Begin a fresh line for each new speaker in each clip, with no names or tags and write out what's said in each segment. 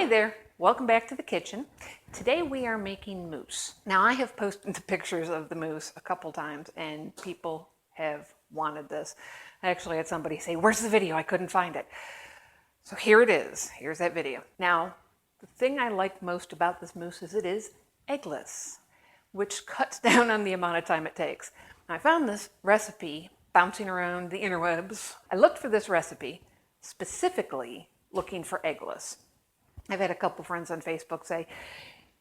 there, welcome back to the kitchen. Today we are making mousse. Now I have posted the pictures of the mousse a couple times and people have wanted this. I actually had somebody say, where's the video? I couldn't find it. So here it is, here's that video. Now, the thing I like most about this mousse is it is eggless, which cuts down on the amount of time it takes. Now, I found this recipe bouncing around the interwebs. I looked for this recipe specifically looking for eggless. I've had a couple friends on Facebook say,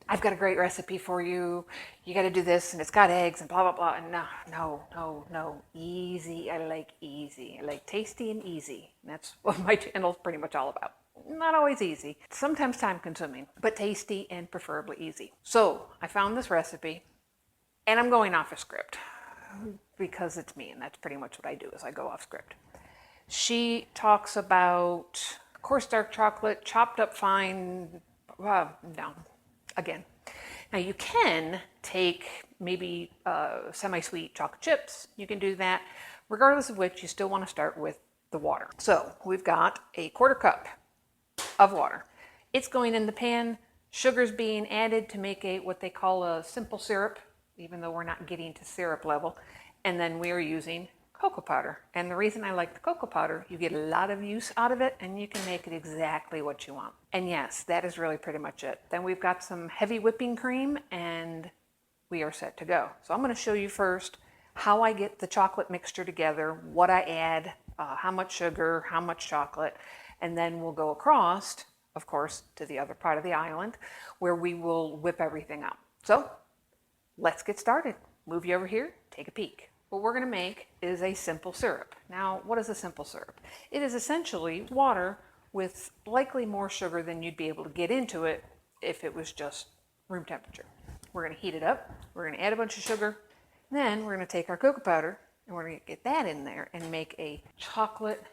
I've got a great recipe for you. You got to do this and it's got eggs and blah, blah, blah. And no, easy. I like easy. I like tasty and easy. And that's what my channel is pretty much all about. Not always easy, sometimes time consuming, but tasty and preferably easy. So I found this recipe and I'm going off a script because it's me and that's pretty much what I do is I go off script. She talks about coarse dark chocolate, chopped up fine, again. Now you can take maybe semi-sweet chocolate chips. You can do that. Regardless of which, you still want to start with the water. So we've got a 1/4 cup of water. It's going in the pan. Sugar's being added to make what they call a simple syrup, even though we're not getting to syrup level. And then we are using cocoa powder. And the reason I like the cocoa powder, you get a lot of use out of it and you can make it exactly what you want. And yes, that is really pretty much it. Then we've got some heavy whipping cream and we are set to go. So I'm going to show you first how I get the chocolate mixture together, what I add, how much sugar, how much chocolate, and then we'll go across, of course, to the other part of the island where we will whip everything up. So let's get started. Move you over here, take a peek. What we're going to make is a simple syrup. Now, what is a simple syrup? It is essentially water with likely more sugar than you'd be able to get into it if it was just room temperature. We're going to heat it up. We're going to add a bunch of sugar. Then we're going to take our cocoa powder and we're going to get that in there and make a chocolate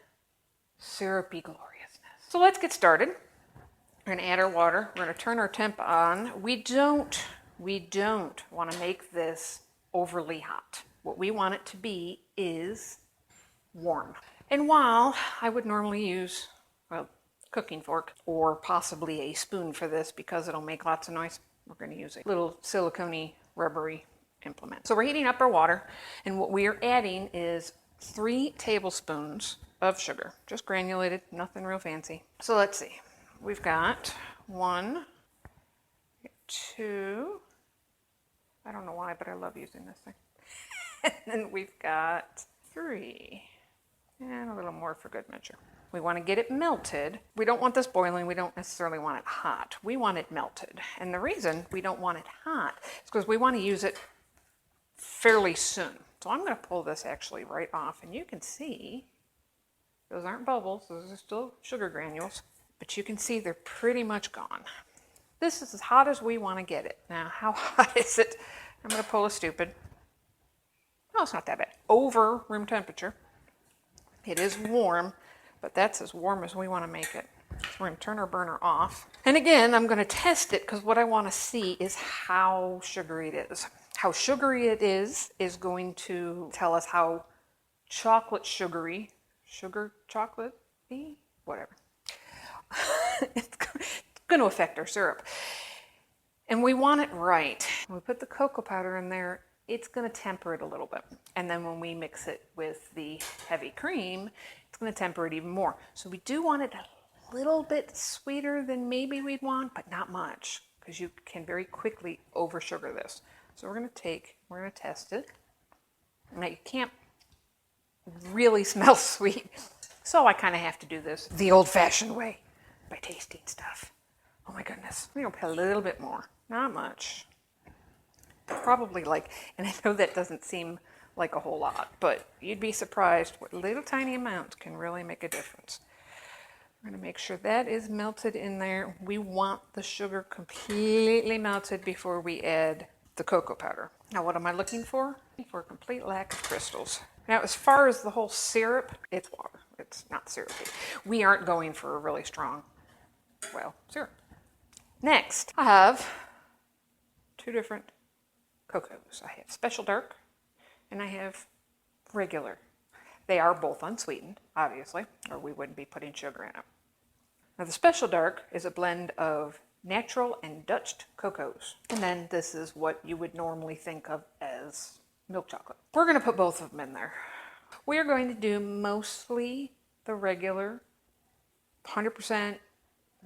syrupy gloriousness. So let's get started. We're going to add our water. We're going to turn our temp on. We don't want to make this overly hot. What we want it to be is warm. And while I would normally use a cooking fork or possibly a spoon for this because it'll make lots of noise, we're going to use a little silicone-y, rubbery implement. So we're heating up our water and what we are adding is 3 tablespoons of sugar, just granulated, nothing real fancy. So let's see, we've got 1, 2, I don't know why, but I love using this thing. And then we've got 3, and a little more for good measure. We want to get it melted. We don't want this boiling. We don't necessarily want it hot. We want it melted. And the reason we don't want it hot is because we want to use it fairly soon. So I'm going to pull this actually right off, and you can see those aren't bubbles. Those are still sugar granules, but you can see they're pretty much gone. This is as hot as we want to get it. Now, how hot is it? I'm going to pull a stupid. No, it's not that bad. Over room temperature. It is warm, but that's as warm as we want to make it. So we're going to turn our burner off. And again, I'm going to test it because what I want to see is how sugary it is. How sugary it is going to tell us how chocolate-y, whatever. It's going to affect our syrup. And we want it right. When we put the cocoa powder in there, it's going to temper it a little bit. And then when we mix it with the heavy cream, it's going to temper it even more. So we do want it a little bit sweeter than maybe we'd want, but not much, because you can very quickly over sugar this. So we're going to test it. Now you can't really smell sweet, so I kind of have to do this the old-fashioned way by tasting stuff. Oh my goodness, we're going to put a little bit more, not much. Probably and I know that doesn't seem like a whole lot, but you'd be surprised what little tiny amounts can really make a difference. We're going to make sure that is melted in there. We want the sugar completely melted before we add the cocoa powder. Now, what am I looking for? For a complete lack of crystals. Now, as far as the whole syrup, it's water. It's not syrupy. We aren't going for a really strong, syrup. Next, I have 2 different cocos. I have Special Dark and I have regular. They are both unsweetened, obviously, or we wouldn't be putting sugar in them. Now the special dark is a blend of natural and Dutch cocoas. And then this is what you would normally think of as milk chocolate. We're going to put both of them in there. We are going to do mostly the regular 100%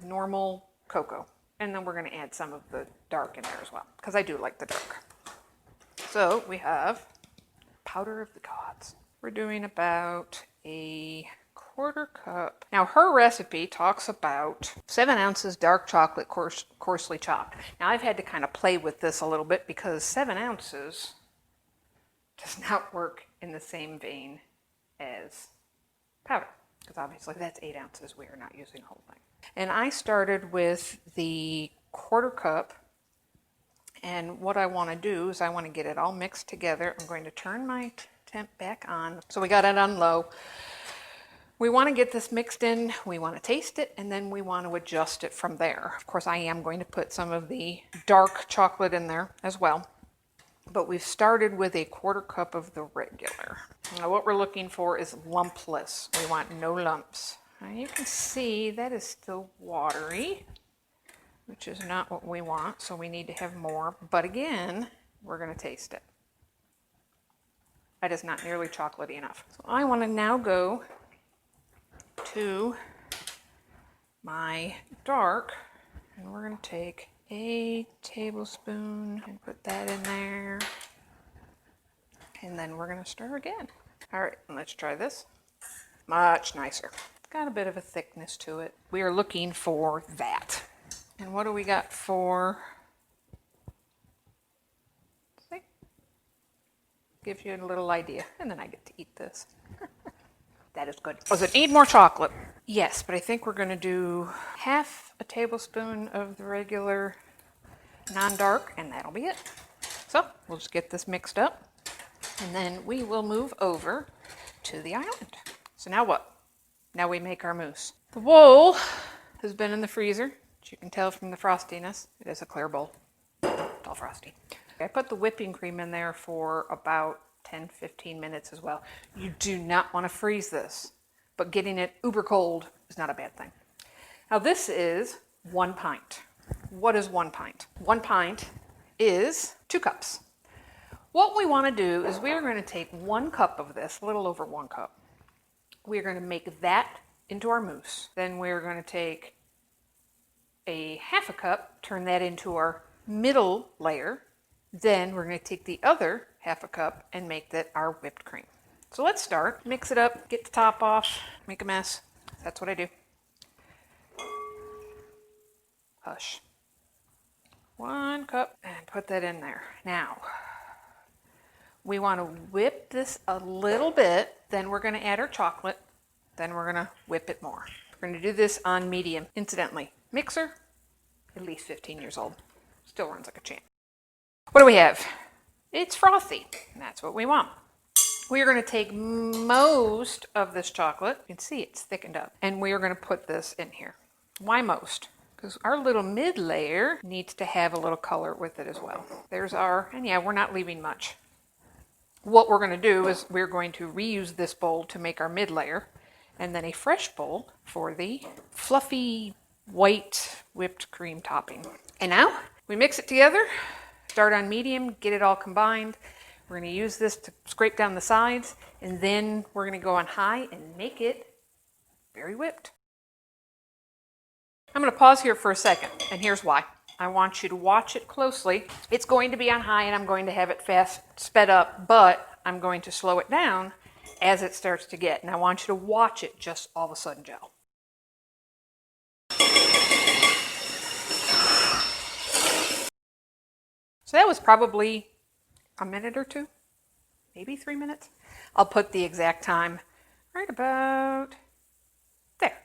normal cocoa. And then we're going to add some of the dark in there as well, because I do like the dark. So we have powder of the gods. We're doing about a 1/4 cup. Now her recipe talks about 7 ounces dark chocolate coarsely chopped. Now I've had to kind of play with this a little bit because 7 ounces does not work in the same vein as powder, because obviously that's 8 ounces. We are not using the whole thing. And I started with the 1/4 cup, and what I want to do is I want to get it all mixed together. I'm going to turn my temp back on. So we got it on low. We want to get this mixed in, we want to taste it, and then we want to adjust it from there. Of course, I am going to put some of the dark chocolate in there as well. But we've started with a 1/4 cup of the regular. Now what we're looking for is lumpless. We want no lumps. Now you can see that is still watery, which is not what we want, so we need to have more. But again, we're going to taste it. That is not nearly chocolatey enough. So I want to now go to my dark, and we're going to take a tablespoon and put that in there, and then we're going to stir again. All right, let's try this. Much nicer. Got a bit of a thickness to it. We are looking for that. And what do we got for, see? Give you a little idea, and then I get to eat this. That is good. Does it need more chocolate? Yes, but I think we're going to do 1/2 a tablespoon of the regular non-dark, and that'll be it. So we'll just get this mixed up, and then we will move over to the island. So now what? Now we make our mousse. The bowl has been in the freezer. As you can tell from the frostiness, it is a clear bowl. It's all frosty. I put the whipping cream in there for about 10-15 minutes as well. You do not want to freeze this, but getting it uber cold is not a bad thing. Now this is 1 pint. What is 1 pint? 1 pint is 2 cups. What we want to do is we are going to take 1 cup of this, a little over 1 cup. We are going to make that into our mousse. Then we're going to take a 1/2 a cup, turn that into our middle layer. Then we're going to take the other 1/2 a cup and make that our whipped cream. So let's start. Mix it up, get the top off, make a mess. That's what I do. Hush. 1 cup, and put that in there. Now, we want to whip this a little bit, then we're going to add our chocolate, then we're going to whip it more. We're going to do this on medium. Incidentally, mixer, at least 15 years old. Still runs like a champ. What do we have? It's frothy, and that's what we want. We are going to take most of this chocolate. You can see it's thickened up, and we are going to put this in here. Why most? Because our little mid layer needs to have a little color with it as well. There's our, and yeah, we're not leaving much. What we're going to do is we're going to reuse this bowl to make our mid layer, and then a fresh bowl for the fluffy white whipped cream topping. And now we mix it together, start on medium, get it all combined. We're going to use this to scrape down the sides, and then we're going to go on high and make it very whipped. I'm going to pause here for a second, and here's why. I want you to watch it closely. It's going to be on high, and I'm going to have it fast sped up, but I'm going to slow it down as it starts to get. And I want you to watch it just all of a sudden gel. So that was probably a minute or 2, maybe 3 minutes. I'll put the exact time right about there.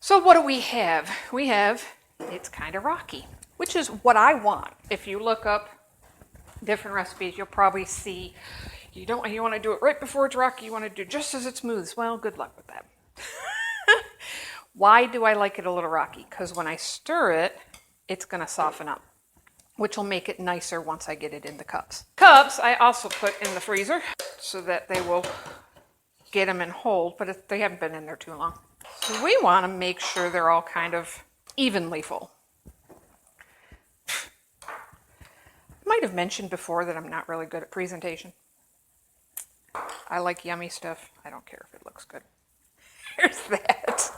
So what do we have? We have, it's kind of rocky, which is what I want. If you look up different recipes, you'll probably see you want to do it right before it's rocky, you want to do it just as it smooths. Well, good luck with that. Why do I like it a little rocky? Because when I stir it, it's going to soften up, which will make it nicer once I get it in the cups. Cups I also put in the freezer so that they will get them and hold, but they haven't been in there too long. So we want to make sure they're all kind of evenly full. I might have mentioned before that I'm not really good at presentation. I like yummy stuff. I don't care if it looks good. Here's that.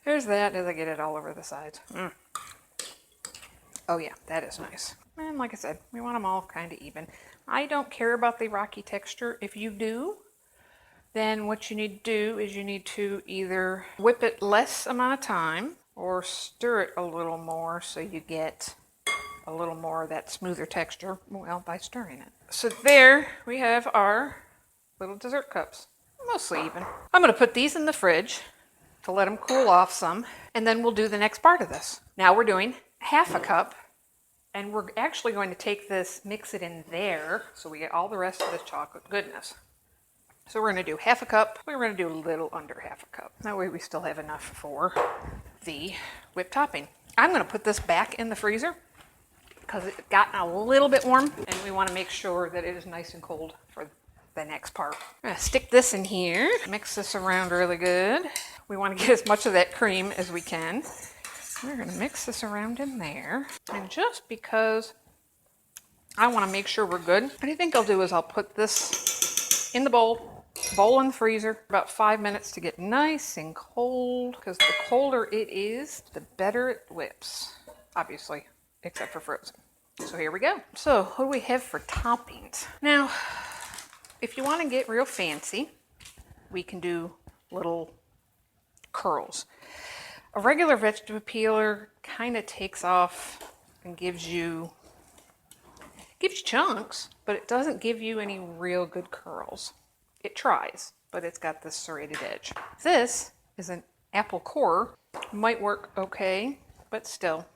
Here's that as I get it all over the sides. Oh yeah, that is nice. And like I said, we want them all kind of even. I don't care about the rocky texture. If you do, then what you need to do is you need to either whip it less amount of time or stir it a little more so you get a little more of that smoother texture, well, by stirring it. So there we have our little dessert cups, mostly even. I'm going to put these in the fridge to let them cool off some, and then we'll do the next part of this. Now we're doing half a cup, and we're actually going to take this, mix it in there so we get all the rest of this chocolate goodness. So we're going to do half a cup. We're going to do a little under half a cup. That way we still have enough for the whipped topping. I'm going to put this back in the freezer because it's gotten a little bit warm, and we want to make sure that it is nice and cold for the next part. I'm going to stick this in here, mix this around really good. We want to get as much of that cream as we can. We're going to mix this around in there. And just because I want to make sure we're good, what I think I'll do is I'll put this in the bowl in the freezer about 5 minutes to get nice and cold, because the colder it is, the better it whips, obviously, except for frozen. So here we go. So what do we have for toppings? Now, if you want to get real fancy, we can do little curls. A regular vegetable peeler kind of takes off and gives you chunks, but it doesn't give you any real good curls. It tries, but it's got this serrated edge. This is an apple core. Might work okay, but still,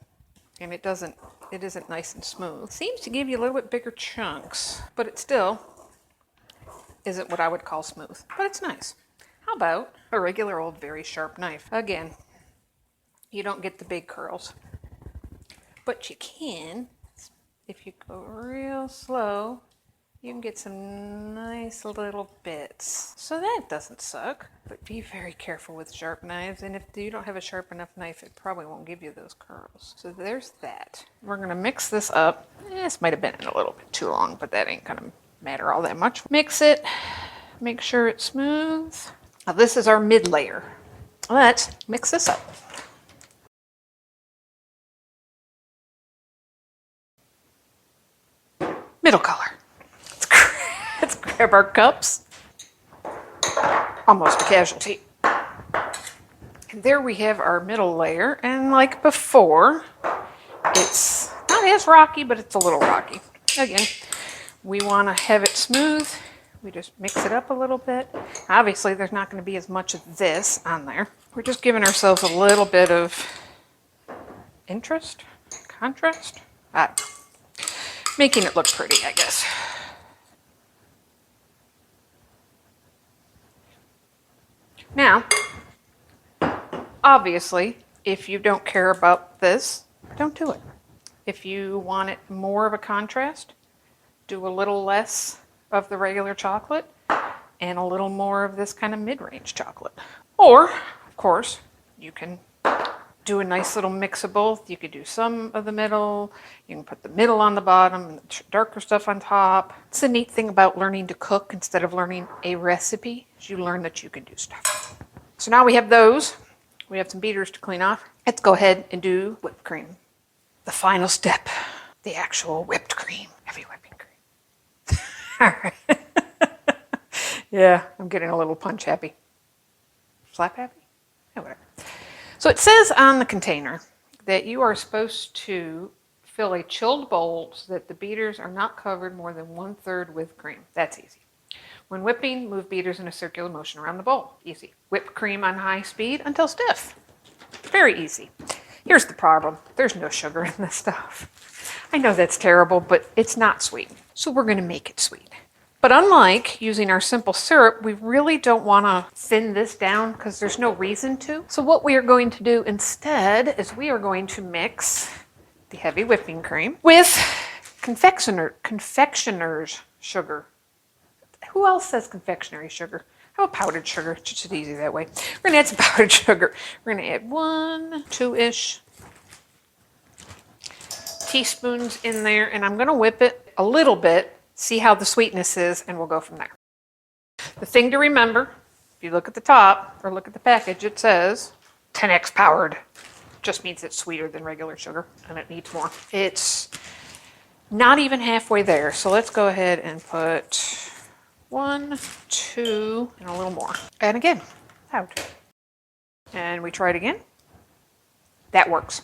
and it isn't nice and smooth. It seems to give you a little bit bigger chunks, but it still isn't what I would call smooth, but it's nice. How about a regular old very sharp knife? Again, you don't get the big curls, but you can, if you go real slow, you can get some nice little bits. So that doesn't suck, but be very careful with sharp knives. And if you don't have a sharp enough knife, it probably won't give you those curls. So there's that. We're gonna mix this up. This might have been a little bit too long, but that ain't gonna matter all that much. Mix it, make sure it's smooth. Now this is our mid layer. Let's mix this up. Middle color. Let's grab our cups. Almost a casualty. And there we have our middle layer. And like before, it's not as rocky, but it's a little rocky. Again, we want to have it smooth. We just mix it up a little bit. Obviously, there's not going to be as much of this on there. We're just giving ourselves a little bit of contrast. Making it look pretty, I guess. Now, obviously, if you don't care about this, don't do it. If you want it more of a contrast, do a little less of the regular chocolate and a little more of this kind of mid-range chocolate. Or, of course, you can do a nice little mix of both. You could do some of the middle, you can put the middle on the bottom and the darker stuff on top. It's the neat thing about learning to cook instead of learning a recipe, is you learn that you can do stuff. So now we have those. We have some beaters to clean off. Let's go ahead and do whipped cream. The final step, the actual whipped cream, heavy whipping cream. All right. Yeah, I'm getting a little punch happy. Slap happy? Yeah, whatever. So it says on the container that you are supposed to fill a chilled bowl so that the beaters are not covered more than 1/3 with cream. That's easy. When whipping, move beaters in a circular motion around the bowl. Easy. Whip cream on high speed until stiff. Very easy. Here's the problem. There's no sugar in this stuff. I know that's terrible, but it's not sweet. So we're going to make it sweet. But unlike using our simple syrup, we really don't want to thin this down because there's no reason to. So what we are going to do instead is we are going to mix the heavy whipping cream with confectioner's sugar. Who else says confectionery sugar? How about powdered sugar? It's just easy that way. We're gonna add some powdered sugar. We're gonna add 1, 2-ish teaspoons in there, and I'm gonna whip it a little bit, see how the sweetness is, and we'll go from there. The thing to remember, if you look at the top or look at the package, it says 10x powered. Just means it's sweeter than regular sugar and it needs more. It's not even halfway there, so let's go ahead and put 1, 2, and a little more. And again, out. And we try it again. That works.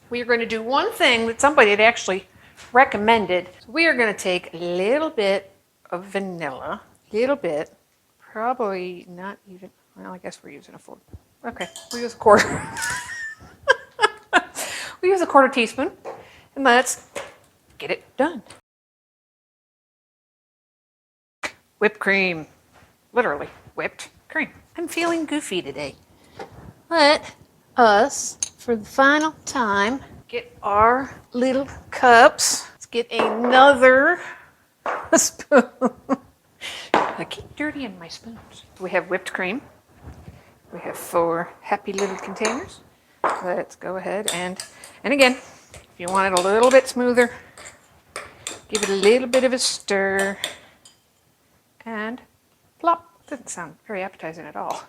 We are going to do one thing that somebody had actually recommended. So we are going to take a little bit of vanilla, little bit, probably not even, well, I guess we're using a 4. Okay, we'll use a quarter. We use a 1/4 teaspoon, and let's get it done. Whipped cream, literally whipped cream. I'm feeling goofy today. Let us, for the final time, get our little cups. Let's get another spoon. I keep dirtying my spoons. We have whipped cream. We have 4 happy little containers. Let's go ahead and again, if you want it a little bit smoother, give it a little bit of a stir. And plop. Doesn't sound very appetizing at all.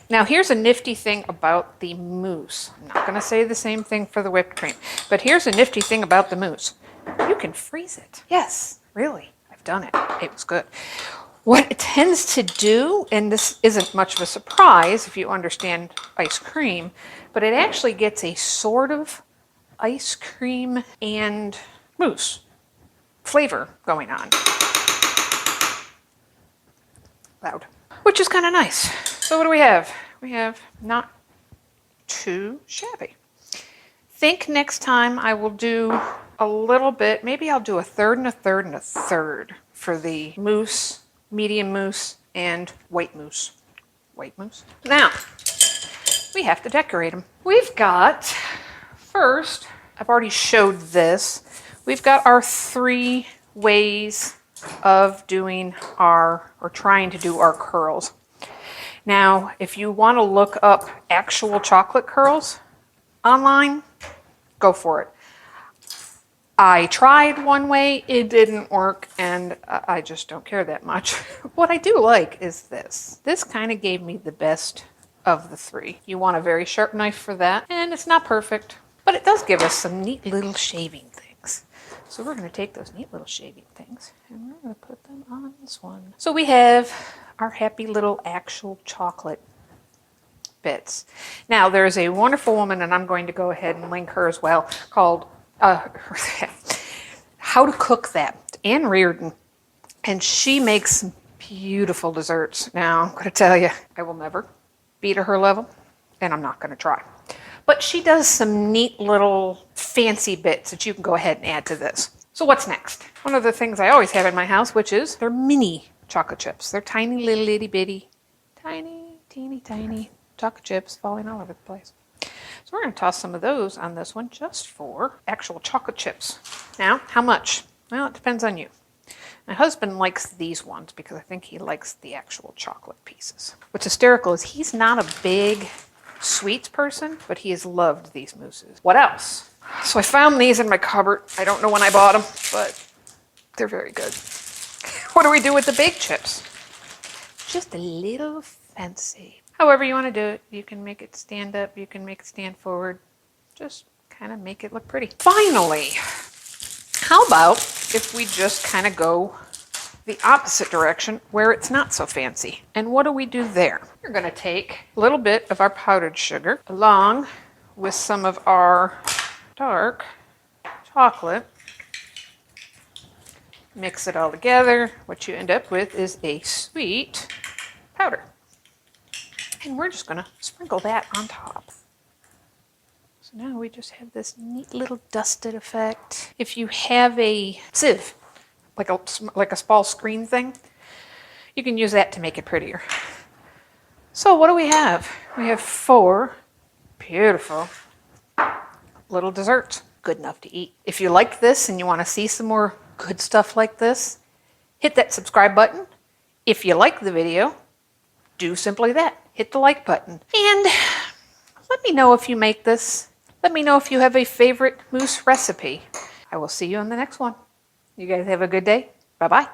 Now here's a nifty thing about the mousse. I'm not going to say the same thing for the whipped cream, but here's a nifty thing about the mousse. You can freeze it. Yes, really. I've done it. It was good. What it tends to do, and this isn't much of a surprise if you understand ice cream, but it actually gets a sort of ice cream and mousse flavor going on. Loud. Which is kind of nice. So what do we have? We have not too shabby. Think next time I will do a little bit, maybe I'll do 1/3 and 1/3 and 1/3 for the mousse, medium mousse, and white mousse. White mousse. Now, we have to decorate them. We've got, first, I've already showed this, we've got our 3 ways of doing our, or trying to do our curls. Now, if you want to look up actual chocolate curls online, go for it. I tried one way, it didn't work, and I just don't care that much. What I do like is this. This kind of gave me the best of the 3. You want a very sharp knife for that, and it's not perfect, but it does give us some neat little shaving things. So we're going to take those neat little shaving things, and we're going to put them on this one. So we have our happy little actual chocolate bits. Now, there's a wonderful woman, and I'm going to go ahead and link her as well, called How to Cook That, Ann Reardon, and she makes some beautiful desserts. Now, I'm going to tell you, I will never be to her level, and I'm not going to try. But she does some neat little fancy bits that you can go ahead and add to this. So what's next? One of the things I always have in my house, which is they're mini chocolate chips. They're tiny little itty bitty, tiny, teeny tiny chocolate chips falling all over the place. So we're going to toss some of those on this one just for actual chocolate chips. Now, how much? Well, it depends on you. My husband likes these ones because I think he likes the actual chocolate pieces. What's hysterical is he's not a big sweets person, but he has loved these mousses. What else? So I found these in my cupboard. I don't know when I bought them, but they're very good. What do we do with the baked chips? Just a little fancy. However you want to do it. You can make it stand up, you can make it stand forward. Just kind of make it look pretty. Finally, how about if we just kind of go the opposite direction where it's not so fancy? And what do we do there? We're going to take a little bit of our powdered sugar along with some of our dark chocolate. Mix it all together. What you end up with is a sweet powder. And we're just going to sprinkle that on top. So now we just have this neat little dusted effect. If you have a sieve, like a small screen thing, you can use that to make it prettier. So what do we have? We have 4 beautiful little desserts. Good enough to eat. If you like this and you want to see some more good stuff like this, hit that subscribe button If you like the video, do simply that. Hit the like button. And let me know if you make this. Let me know if you have a favorite mousse recipe. I will see you on the next one. You guys have a good day. Bye-bye.